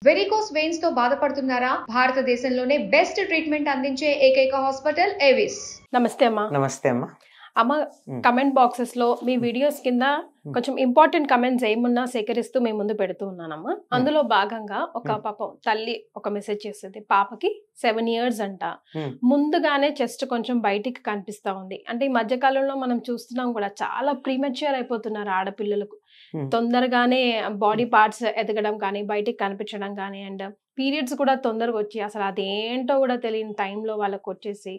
Varicose veins తో బాధపడుతున్నారా? భారతదేశంలోనే బెస్ట్ ట్రీట్మెంట్ అందించే ఏకైక హాస్పిటల్ ఏవిస్. నమస్తే అమ్మా. నమస్తే అమ్మా. అమ్మ, కమెంట్ బాక్సెస్ లో మీ వీడియోస్ కింద కొంచెం ఇంపార్టెంట్ కమెంట్స్ ఏమున్నా సేకరిస్తూ మేము ముందు పెడుతూ ఉన్నానమ్మా. అందులో భాగంగా ఒక పాపం తల్లి ఒక మెసేజ్ చేస్తుంది. పాపకి 7 years అంట. ముందుగానే చెస్ట్ కొంచెం బయటికి కనిపిస్తా ఉంది. అంటే ఈ మధ్య కాలంలో మనం చూస్తున్నాం కూడా చాలా ప్రీమెచ్యూర్ అయిపోతున్నారు ఆడపిల్లలకు. తొందరగానే బాడీ పార్ట్స్ ఎదగడం కానీ బయటికి కనిపించడం కానీ అండ్ పీరియడ్స్ కూడా తొందరగా వచ్చి అసలు అదేంటో కూడా తెలియని టైంలో వాళ్ళకి వచ్చేసి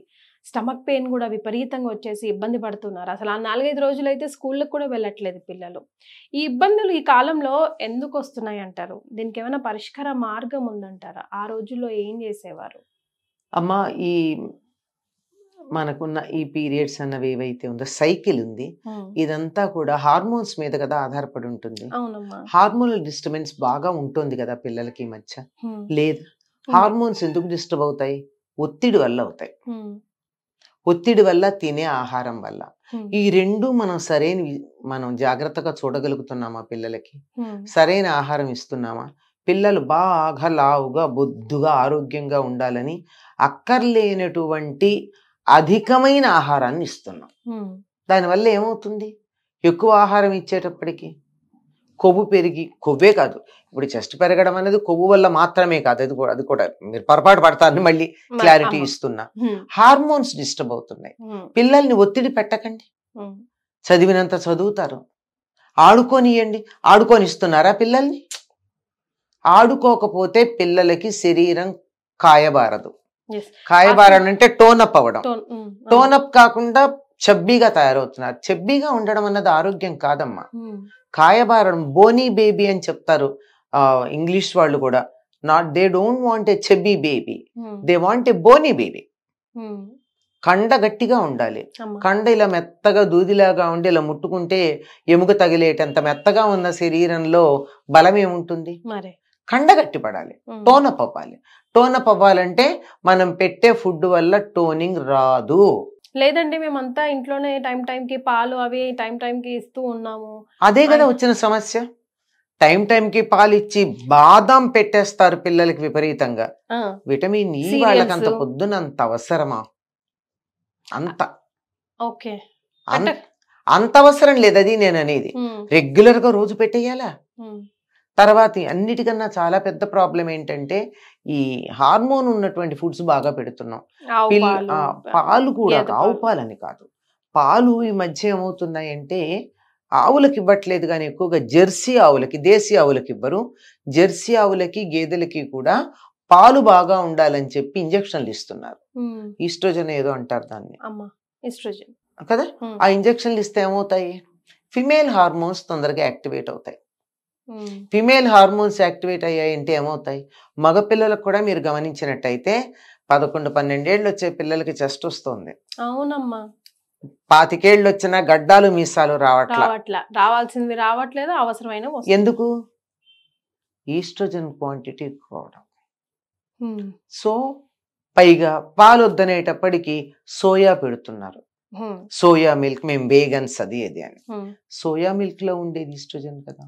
స్టమక్ పెయిన్ కూడా విపరీతంగా వచ్చేసి ఇబ్బంది పడుతున్నారు. అసలు ఆ 4-5 రోజులు అయితే స్కూళ్ళకి కూడా వెళ్ళట్లేదు పిల్లలు. ఈ ఇబ్బందులు ఈ కాలంలో ఎందుకు వస్తున్నాయి అంటారు? దీనికి ఏమైనా పరిష్కార మార్గం ఉందంటారా? ఆ రోజుల్లో ఏం చేసేవారు? అమ్మా, ఈ మనకున్న ఈ పీరియడ్స్ అన్నవి ఏవైతే ఉందో సైకిల్ ఉంది, ఇదంతా కూడా హార్మోన్స్ మీద కదా ఆధారపడి ఉంటుంది. హార్మోనల్ డిస్టర్బెన్స్ బాగా ఉంటుంది కదా పిల్లలకి ఈ మధ్య. లేదు, హార్మోన్స్ ఎందుకు డిస్టర్బ్ అవుతాయి? ఒత్తిడి వల్ల అవుతాయి. ఒత్తిడి వల్ల, తినే ఆహారం వల్ల. ఈ రెండు మనం జాగ్రత్తగా చూడగలుగుతున్నామా? పిల్లలకి సరైన ఆహారం ఇస్తున్నామా? పిల్లలు బాగా లావుగా బొద్దుగా ఆరోగ్యంగా ఉండాలని అక్కర్లేనటువంటి అధికమైన ఆహారాన్ని ఇస్తున్నాం. దానివల్ల ఏమవుతుంది? ఎక్కువ ఆహారం ఇచ్చేటప్పటికి కొవ్వు పెరిగి, కొవ్వే కాదు, ఇప్పుడు చెస్ట్ పెరగడం అనేది కొవ్వు వల్ల మాత్రమే కాదు, అది కూడా మీరు పొరపాటు పడతారని మళ్ళీ క్లారిటీ ఇస్తున్నా. హార్మోన్స్ డిస్టర్బ్ అవుతున్నాయి. పిల్లల్ని ఒత్తిడి పెట్టకండి, చదివినంత చదువుతారు. ఆడుకోనియండి. ఆడుకొనిస్తున్నారా పిల్లల్ని? ఆడుకోకపోతే పిల్లలకి శరీరం కాయబారదు. కాయబారడం అంటే టోనప్ అవ్వడం. టోనప్ కాకుండా చబ్బీగా తయారవుతున్నారు. చబ్బీగా ఉండడం అన్నది ఆరోగ్యం కాదమ్మా. కాయబారడం, బోనీ బేబీ అని చెప్తారు ఇంగ్లీష్ వాళ్ళు కూడా. They don't want a chubby baby, they want a bony baby. కండ గట్టిగా ఉండాలి. కండ ఇలా మెత్తగా దూదిలాగా ఉండి ఇలా ముట్టుకుంటే ఎముక తగిలేటంత మెత్తగా ఉన్న శరీరంలో బలం ఏముంటుంది? కండ గట్టి పడాలి, టోనప్ అవ్వాలి. టోనప్ అవ్వాలంటే మనం పెట్టే ఫుడ్ వల్ల టోనింగ్ రాదు. లేదండి, మేమంతా ఇంట్లోనే టైంకి పాలు అవి టైంకి ఇస్తూ ఉన్నాము. అదే కదా వచ్చిన సమస్య. టైంకి పాలు ఇచ్చి బాదం పెట్టేస్తారు పిల్లలకి విపరీతంగా. విటమిన్ ఈ వాళ్ళకి అంత పొద్దునంత అవసరమా? అంత అవసరం లేదు. అది నేను అనేది. రెగ్యులర్ గా రోజు పెట్టేయాలా? తర్వాత అన్నిటికన్నా చాలా పెద్ద ప్రాబ్లం ఏంటంటే ఈ హార్మోన్ ఉన్నటువంటి ఫుడ్స్ బాగా పెడుతున్నాం. పాలు కూడా, ఆవు పాలని కాదు, పాలు ఈ మధ్య ఏమవుతున్నాయంటే ఆవులకి ఇవ్వట్లేదు కానీ ఎక్కువగా జెర్సీ ఆవులకి, దేశీ ఆవులకి ఇవ్వరు. జెర్సీ ఆవులకి, గేదెలకి కూడా పాలు బాగా ఉండాలని చెప్పి ఇంజక్షన్లు ఇస్తున్నారు. ఈస్ట్రోజన్ ఏదో అంటారు దాన్ని కదా. ఆ ఇంజక్షన్లు ఇస్తే ఏమవుతాయి? ఫిమేల్ హార్మోన్స్ తొందరగా యాక్టివేట్ అవుతాయి. ఫిమేల్ హార్మోన్స్ యాక్టివేట్ అయ్యాయంటే ఏమవుతాయి? మగపిల్లలకు కూడా మీరు గమనించినట్టయితే 11-12 ఏళ్ళు వచ్చే పిల్లలకి చెస్ట్ వస్తుంది. అవునమ్మా. 25 ఏళ్ళు వచ్చినా గడ్డాలు మీసాలు రావాల్సింది రావట్లేదు, అవసరమైన ఎందుకు? ఈస్ట్రోజన్ క్వాంటిటీ ఎక్కువ అవడం. సో పైగా పాలు వద్దనేటప్పటికి సోయా పెడుతున్నారు. సోయా మిల్క్, మేము వేగన్స్ అది అని. సోయా మిల్క్ లో ఉండేది ఈస్ట్రోజన్ కదా.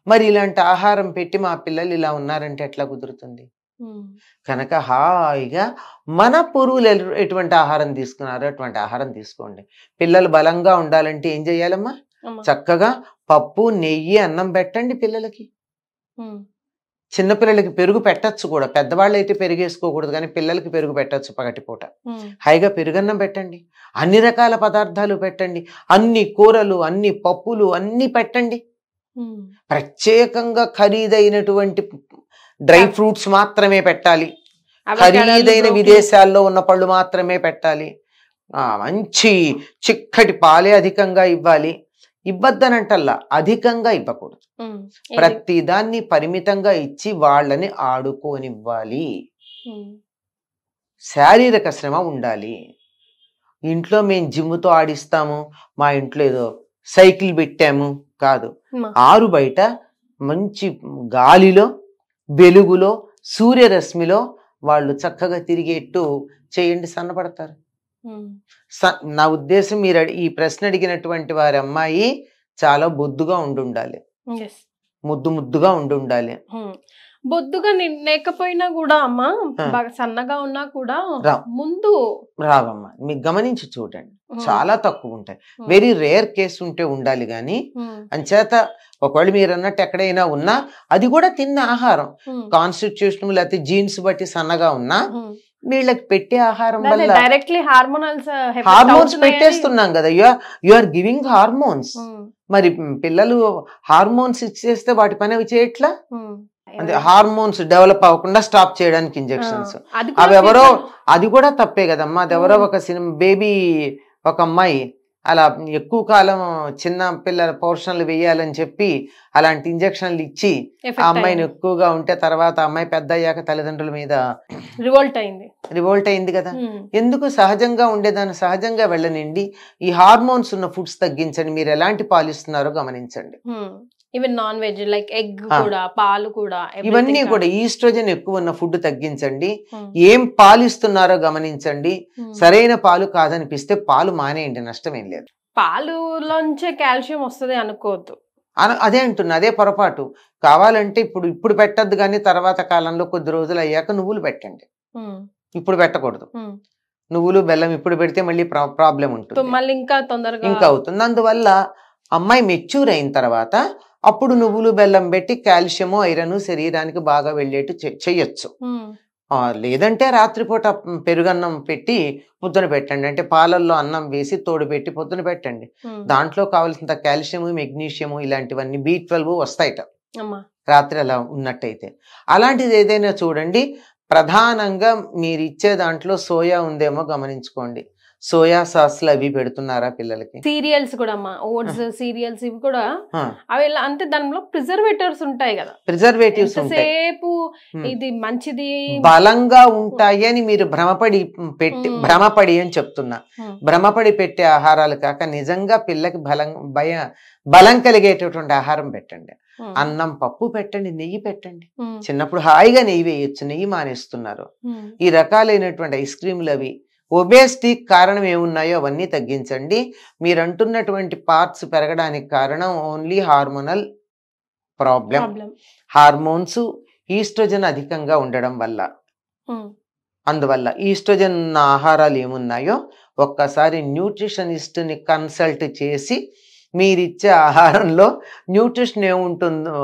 మరి ఇలాంటి ఆహారం పెట్టి మా పిల్లలు ఇలా ఉన్నారంటే ఎట్లా కుదురుతుంది? కనుక హాయిగా మన పూర్వులు ఎటువంటి ఆహారం తీసుకున్నారో అటువంటి ఆహారం తీసుకోండి. పిల్లలు బలంగా ఉండాలంటే ఏం చెయ్యాలమ్మా? చక్కగా పప్పు, నెయ్యి, అన్నం పెట్టండి పిల్లలకి. చిన్నపిల్లలకి పెరుగు పెట్టచ్చు కూడా. పెద్దవాళ్ళు అయితే పెరుగేసుకోకూడదు కానీ పిల్లలకి పెరుగు పెట్టచ్చు పగటిపూట. హాయిగా పెరుగన్నం పెట్టండి. అన్ని రకాల పదార్థాలు పెట్టండి. అన్ని కూరలు, అన్ని పప్పులు అన్ని పెట్టండి. ప్రత్యేకంగా ఖరీదైనటువంటి డ్రై ఫ్రూట్స్ మాత్రమే పెట్టాలి. ఖరీదైన విదేశాల్లో ఉన్న పళ్ళు మాత్రమే పెట్టాలి. మంచి చిక్కటి పాలే అధికంగా ఇవ్వాలి. ఇవ్వద్దనంటల్లా, అధికంగా ఇవ్వకూడదు. ప్రతి దాన్ని పరిమితంగా ఇచ్చి వాళ్ళని ఆడుకోనివ్వాలి. శారీరక శ్రమ ఉండాలి. ఇంట్లో మేము జిమ్ముతో ఆడిస్తాము, మా ఇంట్లో ఏదో సైకిల్ పెట్టాము కాదు. ఆరు బయట మంచి గాలిలో, వెలుగులో, సూర్యరశ్మిలో వాళ్ళు చక్కగా తిరిగేట్టు చేయండి, సన్నపడతారు. నా ఉద్దేశం, మీరు ఈ ప్రశ్న అడిగినటువంటి వారి అమ్మాయి చాలా బొద్దుగా ఉండాలి. ముద్దు ముద్దుగా ఉండాలి. బొద్దుగా లేకపోయినా కూడా అమ్మా, బాగా సన్నగా ఉన్నా కూడా ముందు రావమ్మా. మీకు గమనించి చూడండి, చాలా తక్కువ ఉంటాయి. వెరీ రేర్ కేసు ఉంటే ఉండాలి గాని, అంచేత ఒకవేళ మీరు అన్నట్టు ఎక్కడైనా ఉన్నా అది కూడా తిన్న ఆహారం కాన్స్టిట్యూషన్ లేకపోతే జీన్స్ బట్టి సన్నగా ఉన్నా వీళ్ళకి పెట్టే ఆహారం వల్ల డైరెక్ట్లీ హార్మోన్స్ పెట్టేస్తున్నాం కదా. You are giving hormones. మరి పిల్లలు హార్మోన్స్ ఇచ్చేస్తే వాటి పని అవి చేయట్లా. అంటే హార్మోన్స్ డెవలప్ అవ్వకుండా స్టాప్ చేయడానికి ఇంజెక్షన్స్ అవి ఎవరో, అది కూడా తప్పే కదమ్మా. అది ఎవరో ఒక బేబీ ఒక అమ్మాయి అలా ఎక్కువ కాలం చిన్న పిల్లల పోర్షన్లు వేయాలని చెప్పి అలాంటి ఇంజక్షన్లు ఇచ్చి ఆ అమ్మాయిని ఎక్కువగా ఉంటే తర్వాత అమ్మాయి పెద్ద అయ్యాక తల్లిదండ్రుల మీద రివోల్ట్ అయింది కదా. ఎందుకు సహజంగా ఉండేదాన్ని సహజంగా వెళ్ళనండి. ఈ హార్మోన్స్ ఉన్న ఫుడ్స్ తగ్గించండి. మీరు ఎలాంటి పాలు ఇస్తున్నారో గమనించండి. Even non veg like egg కూడా, పాలు కూడా, ఇవన్నీ కూడా ఈస్ట్రోజన్ ఎక్కువ ఉన్న ఫుడ్ తగ్గించండి. ఏం పాలు ఇస్తున్నారో గమనించండి. సరైన పాలు కాదనిపిస్తే పాలు మానేయండి, నష్టం ఏం లేదు. పాలులోంచే కాల్షియం వస్తుంది అనుకోవద్దు. అదే అంటున్నా, అదే పొరపాటు. కావాలంటే ఇప్పుడు పెట్టద్దు కానీ తర్వాత కాలంలో కొద్ది రోజులు అయ్యాక నువ్వులు పెట్టండి. ఇప్పుడు పెట్టకూడదు. నువ్వులు బెల్లం ఇప్పుడు పెడితే మళ్ళీ ప్రాబ్లం ఉంటుంది, మళ్ళీ ఇంకా తొందరగా ఇంకా అవుతుంది. అందువల్ల అమ్మాయి మెచ్యూర్ అయిన తర్వాత అప్పుడు నువ్వులు బెల్లం పెట్టి కాల్షియము ఐరన్ శరీరానికి బాగా వెళ్ళేట్టు చెయ్యొచ్చు. లేదంటే రాత్రిపూట పెరుగన్నం పెట్టి పొద్దున పెట్టండి. అంటే పాలల్లో అన్నం వేసి తోడు పెట్టి పొద్దున పెట్టండి. దాంట్లో కావాల్సినంత కాల్షియము, మెగ్నీషియము ఇలాంటివన్నీ B12 వస్తాయిట రాత్రి అలా ఉన్నట్టయితే. అలాంటిది ఏదైనా చూడండి. ప్రధానంగా మీరు ఇచ్చే దాంట్లో సోయా ఉందేమో గమనించుకోండి. సోయా సాస్లు అవి పెడుతున్నారా పిల్లలకి? సీరియల్స్ కూడా అమ్మా, ఓట్స్ సీరియల్స్ ఇవి కూడా అవి అంటే దానిలో ప్రిజర్వేటివ్స్ ఉంటాయి కదా. ప్రిజర్వేటివ్స్ సేపు ఇది మంచిది బలంగా ఉంటాయి అని మీరు భ్రమపడి అని చెప్తున్నా. భ్రమపడి పెట్టే ఆహారాలు కాక నిజంగా పిల్లకి బలం కలిగేటటువంటి ఆహారం పెట్టండి. అన్నం పప్పు పెట్టండి, నెయ్యి పెట్టండి. చిన్నప్పుడు హాయిగా నెయ్యి వేయొచ్చు, నెయ్యి మానేస్తున్నారు. ఈ రకాలైనటువంటి ఐస్ క్రీములు అవి ఒబేసిటీ కారణం ఏమున్నాయో అవన్నీ తగ్గించండి. మీరు అంటున్నటువంటి పార్ట్స్ పెరగడానికి కారణం only hormonal problem. Hormones oestrogen అధికంగా ఉండడం వల్ల. అందువల్ల ఈస్ట్రోజన్ ఉన్న ఆహారాలు ఏమున్నాయో ఒక్కసారి న్యూట్రిషనిస్ట్ ని కన్సల్ట్ చేసి మీరిచ్చే ఆహారంలో న్యూట్రిషన్ ఏముంటుందో,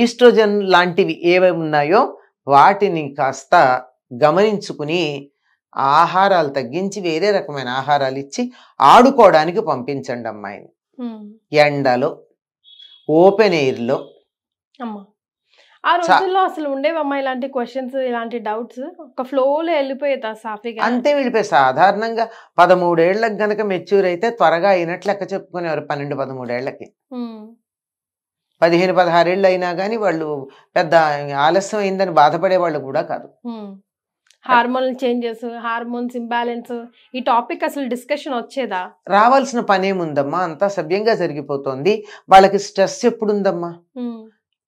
ఈస్ట్రోజన్ లాంటివి ఏవేవి ఉన్నాయో వాటిని కాస్త గమనించుకుని ఆహారాలు తగ్గించి వేరే రకమైన ఆహారాలు ఇచ్చి ఆడుకోవడానికి పంపించండి అమ్మాయిని. ఎండలో, ఓపెన్ ఎయిర్ లో. ఆ రోజుల్లో అసలు ఉండేవమ్మా ఇలాంటి క్వశ్చన్స్, ఇలాంటి డౌట్స్ ఒక ఫ్లోలో వెళ్ళిపోయేదా సాఫీగా? అంతే వెళ్ళిపోయి. సాధారణంగా 13 ఏళ్లకు గనక మెచ్యూర్ అయితే త్వరగా అయినట్లు లెక్క చెప్పుకునేవారు. 12-13 ఏళ్లకి 15-16 ఏళ్ళు అయినా కానీ వాళ్ళు పెద్ద ఆలస్యం అయిందని బాధపడే వాళ్ళు కూడా కాదు. హార్మోనల్ చేంజెస్, హార్మోన్స్ ఇంబ్యాలెన్స్, ఈ టాపిక్ అసలు డిస్కషన్ వచ్చేదా? రావాల్సిన పనేముందమ్మా, అంతా సవ్యంగా జరిగిపోతుంది. వాళ్ళకి స్ట్రెస్ ఎప్పుడుందమ్మా?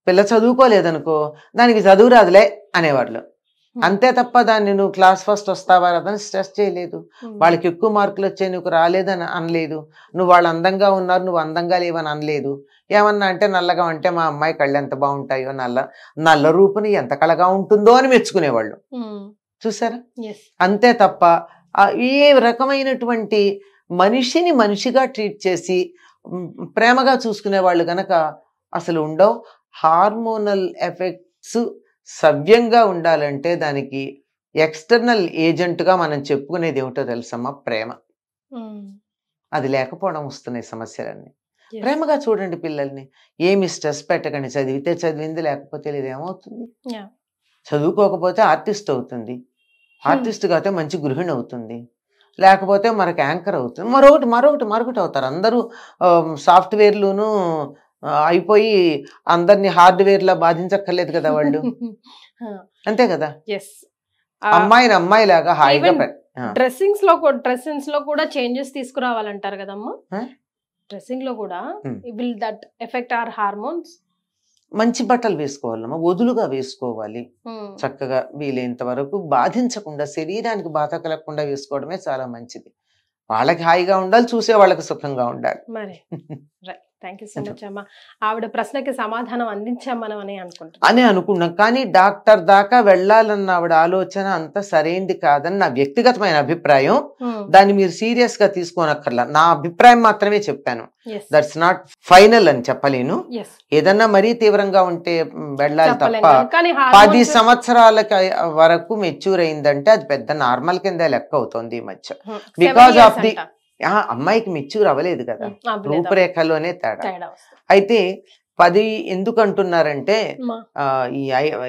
పిల్ల చదువుకోలేదనుకో దానికి చదువు రాదులే అనేవాళ్ళు. అంతే తప్ప దాన్ని నువ్వు క్లాస్ ఫస్ట్ వస్తావా అదని స్ట్రెస్ చేయలేదు. వాళ్ళకి ఎక్కువ మార్కులు వచ్చాయి నువ్వు రాలేదని అనలేదు. నువ్వు వాళ్ళు అందంగా ఉన్నారు నువ్వు అందంగా లేవని అనలేదు. ఏమన్నా అంటే నల్లగా అంటే మా అమ్మాయి కళ్ళు ఎంత బాగుంటాయో, నల్ల రూపుని ఎంత కళగా ఉంటుందో అని మెచ్చుకునేవాళ్ళు. చూసారా? అంతే తప్ప ఏ రకమైనటువంటి మనిషిని మనిషిగా ట్రీట్ చేసి ప్రేమగా చూసుకునే వాళ్ళు గనక అసలు ఉండవు. హార్మోనల్ ఎఫెక్ట్స్ సవ్యంగా ఉండాలంటే దానికి ఎక్స్టర్నల్ ఏజెంట్గా మనం చెప్పుకునేది ఏమిటో తెలుసమ్మా? ప్రేమ. అది లేకపోవడం వస్తున్నాయి సమస్యలన్నీ. ప్రేమగా చూడండి పిల్లల్ని. ఏమి స్ట్రెస్ పెట్టకండి. చదివితే చదివింది, లేకపోతే లేదు. ఏమవుతుంది? చదువుకోకపోతే ఆర్టిస్ట్ అవుతుంది, ఆర్టిస్ట్ కాకపోతే మంచి గృహిణి అవుతుంది, లేకపోతే మనకు యాంకర్ అవుతుంది, మరొకటి అవుతారు. అందరూ సాఫ్ట్వేర్లును అయిపోయి అందరినీ హార్డ్వేర్ లా బాధించక్కర్లేదు కదా వాళ్ళు. అంతే కదా. అమ్మాయిని అమ్మాయిలాగా హాయిగా డ్రెస్సింగ్స్ లో కూడా చేంజెస్ తీసుకురావాలంటారు కదమ్మా. డ్రెస్సింగ్ లో కూడా will that effect our hormones? మంచి బట్టలు వేసుకోవాలమ్మా, వదులుగా వేసుకోవాలి. చక్కగా వీలైనంత వరకు బాధించకుండా, శరీరానికి బాధ కలగకుండా వేసుకోవడమే చాలా మంచిది. వాళ్ళకి హాయిగా ఉండాలి, చూసే వాళ్ళకి సుఖంగా ఉండాలి. మరి థ్యాంక్ యూ సో మచ్ అమ్మా. ఆవిడ ప్రశ్నకి సమాధానం అందించాం మనం అని అనుకున్నాం. కానీ డాక్టర్ దాకా వెళ్ళాలన్న ఆవిడ ఆలోచన అంత సరైంది కాదని నా వ్యక్తిగతమైన అభిప్రాయం. దాన్ని మీరు సీరియస్ గా తీసుకోనక్కర్లా, నా అభిప్రాయం మాత్రమే చెప్పాను. దట్స్ నాట్ ఫైనల్ అని చెప్పలేను. ఏదన్నా మరీ తీవ్రంగా ఉంటే వెళ్ళాలి తప్ప 10 సంవత్సరాల వరకు మెచ్యూర్ అయిందంటే అది పెద్ద నార్మల్ కింద లెక్క అవుతుంది ఈ మధ్య. బికాస్ ఆఫ్ ది అమ్మాయికి మెచ్యూర్ అవ్వలేదు కదా, రూపురేఖలోనే తేడా. అయితే 10 ఎందుకు అంటున్నారంటే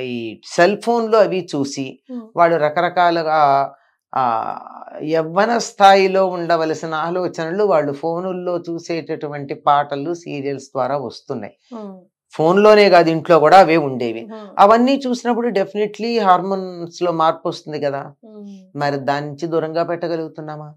ఈ సెల్ ఫోన్ లో అవి చూసి వాడు రకరకాలుగా యవ్వన స్థాయిలో ఉండవలసిన ఆలోచనలు వాళ్ళు ఫోనుల్లో చూసేటటువంటి పాటలు సీరియల్స్ ద్వారా వస్తున్నాయి. ఫోన్లోనే కాదు ఇంట్లో కూడా అవే ఉండేవి. అవన్నీ చూసినప్పుడు డెఫినెట్లీ హార్మోన్స్ లో మార్పు వస్తుంది కదా. మరి దాని నుంచి దూరంగా పెట్టగలుగుతున్నామా?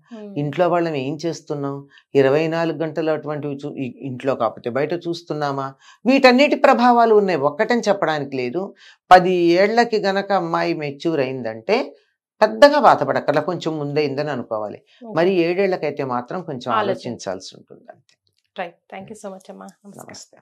ఇంట్లో వాళ్ళని ఏం చేస్తున్నాం? 24 గంటలు అటువంటివి ఇంట్లో కాకపోతే బయట చూస్తున్నామా? వీటన్నిటి ప్రభావాలు ఉన్నాయి, ఒక్కటని చెప్పడానికి లేదు. 10 ఏళ్లకి గనక అమ్మాయి మెచ్యూర్ అయిందంటే పెద్దగా బాధపడక్కర్లా, కొంచెం ముందైందని అనుకోవాలి. మరి 7 ఏళ్లకైతే మాత్రం కొంచెం ఆలోచించాల్సి ఉంటుంది అంతే. Right, thank you so much అమ్మా. నమస్తే.